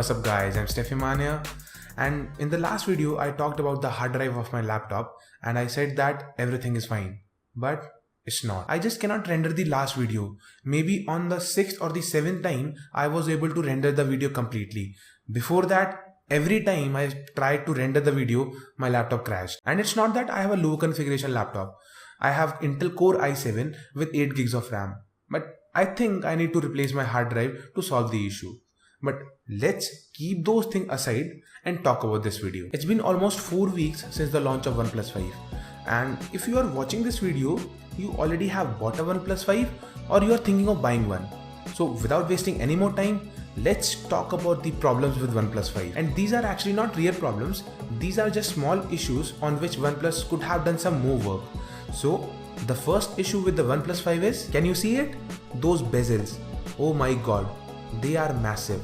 What's up guys, I'm Stefan here, and in the last video I talked about the hard drive of my laptop and I said that everything is fine, but it's not. I just cannot render the last video. Maybe on the 6th or the 7th time I was able to render the video completely. Before that, every time I tried to render the video, my laptop crashed. And it's not that I have a low configuration laptop. I have Intel Core i7 with 8 gigs of RAM. But I think I need to replace my hard drive to solve the issue. But let's keep those things aside and talk about this video. It's been almost 4 weeks since the launch of OnePlus 5. And if you are watching this video, you already have bought a OnePlus 5 or you are thinking of buying one. So without wasting any more time, let's talk about the problems with OnePlus 5. And these are actually not real problems. These are just small issues on which OnePlus could have done some more work. So the first issue with the OnePlus 5 is, can you see it? Those bezels. Oh my god. They are massive.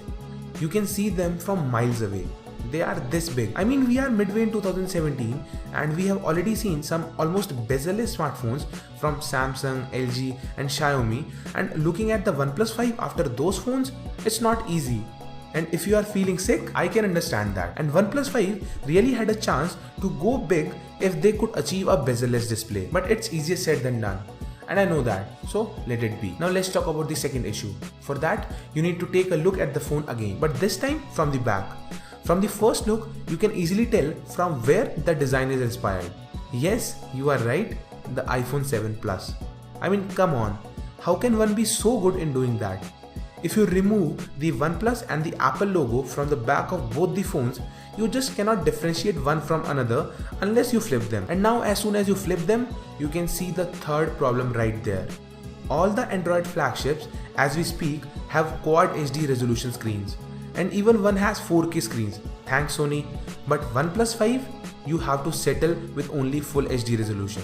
You can see them from miles away. They are this big. I mean, we are midway in 2017 and we have already seen some almost bezel-less smartphones from Samsung, LG and Xiaomi, and looking at the OnePlus 5 after those phones, it's not easy. And if you are feeling sick, I can understand that. And OnePlus 5 really had a chance to go big if they could achieve a bezel-less display. But it's easier said than done. And I know that, so let it be. Now let's talk about the second issue. For that, you need to take a look at the phone again, but this time from the back. From the first look, you can easily tell from where the design is inspired. Yes, you are right, the iPhone 7 Plus. I mean, come on, how can one be so good in doing that? If you remove the OnePlus and the Apple logo from the back of both the phones, you just cannot differentiate one from another unless you flip them. And now as soon as you flip them, you can see the third problem right there. All the Android flagships as we speak have Quad HD resolution screens. And even one has 4K screens. Thanks Sony. But OnePlus 5, you have to settle with only Full HD resolution.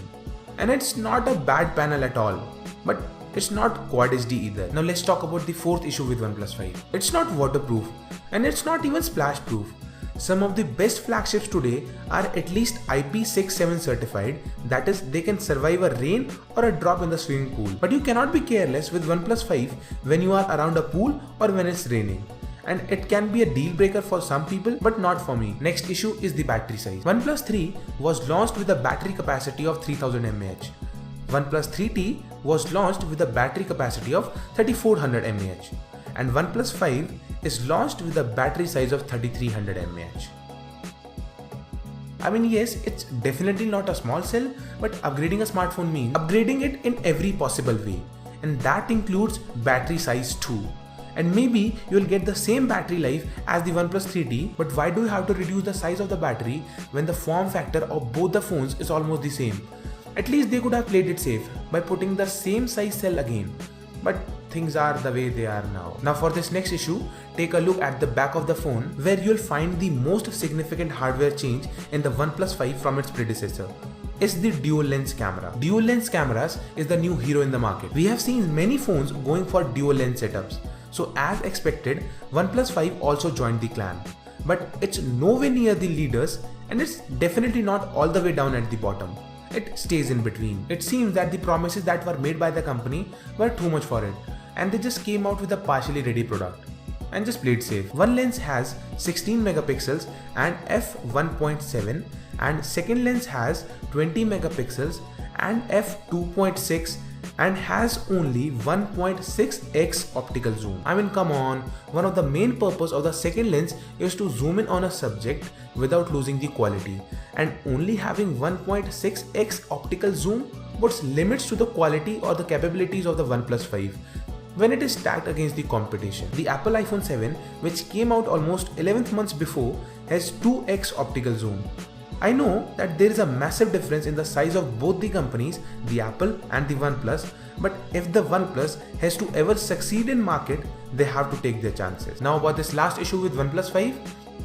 And it's not a bad panel at all. But it's not Quad HD either. Now let's talk about the fourth issue with OnePlus 5. It's not waterproof and it's not even splash proof. Some of the best flagships today are at least IP67 certified, that is, they can survive a rain or a drop in the swimming pool. But you cannot be careless with OnePlus 5 when you are around a pool or when it's raining. And it can be a deal breaker for some people, but not for me. Next issue is the battery size. OnePlus 3 was launched with a battery capacity of 3000 mAh. OnePlus 3T was launched with a battery capacity of 3400 mAh. And OnePlus 5 is launched with a battery size of 3300 mAh. I mean, yes, it's definitely not a small cell, but upgrading a smartphone means upgrading it in every possible way. And that includes battery size too. And maybe you'll get the same battery life as the OnePlus 3T, but why do you have to reduce the size of the battery when the form factor of both the phones is almost the same? At least they could have played it safe by putting the same size cell again. But things are the way they are now. Now for this next issue, take a look at the back of the phone where you'll find the most significant hardware change in the OnePlus 5 from its predecessor. It's the dual lens camera. Dual lens cameras is the new hero in the market. We have seen many phones going for dual lens setups. So as expected, OnePlus 5 also joined the clan. But it's nowhere near the leaders and it's definitely not all the way down at the bottom. It stays in between. It seems that the promises that were made by the company were too much for it, and they just came out with a partially ready product and just played safe. One lens has 16 megapixels and f1.7 and second lens has 20 megapixels and f2.6 and has only 1.6x optical zoom. I mean, come on, one of the main purpose of the second lens is to zoom in on a subject without losing the quality, and only having 1.6x optical zoom puts limits to the quality or the capabilities of the OnePlus 5 when it is stacked against the competition. The Apple iPhone 7, which came out almost 11 months before, has 2x optical zoom. I know that there is a massive difference in the size of both the companies, the Apple and the OnePlus, but if the OnePlus has to ever succeed in market, they have to take their chances. Now about this last issue with OnePlus 5,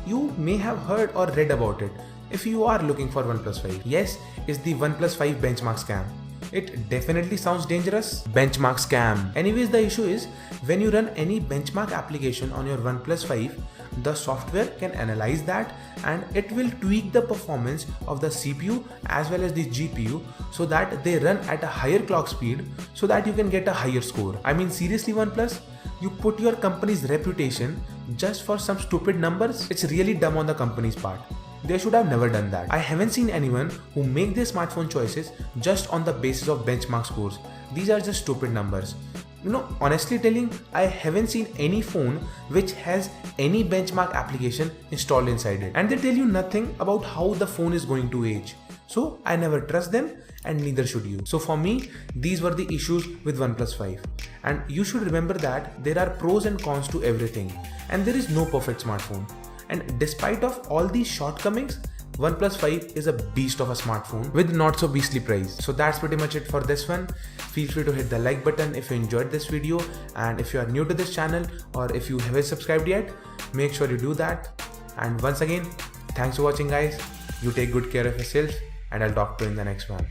you may have heard or read about it if you are looking for OnePlus 5. Yes, it's the OnePlus 5 benchmark scam. It definitely sounds dangerous. Benchmark scam. Anyways, the issue is when you run any benchmark application on your OnePlus 5, the software can analyze that and it will tweak the performance of the CPU as well as the GPU so that they run at a higher clock speed so that you can get a higher score. I mean, seriously OnePlus, you put your company's reputation, just for some stupid numbers, it's really dumb on the company's part. They should have never done that. I haven't seen anyone who make their smartphone choices just on the basis of benchmark scores. These are just stupid numbers. Honestly telling, I haven't seen any phone which has any benchmark application installed inside it. And they tell you nothing about how the phone is going to age. So I never trust them, and neither should you. So for me, these were the issues with OnePlus 5. And you should remember that there are pros and cons to everything. And there is no perfect smartphone. And despite of all these shortcomings, OnePlus 5 is a beast of a smartphone with not so beastly price. So that's pretty much it for this one. Feel free to hit the like button if you enjoyed this video, and if you are new to this channel or if you haven't subscribed yet, make sure you do that. And once again, thanks for watching guys. You take good care of yourself, and I'll talk to you in the next one.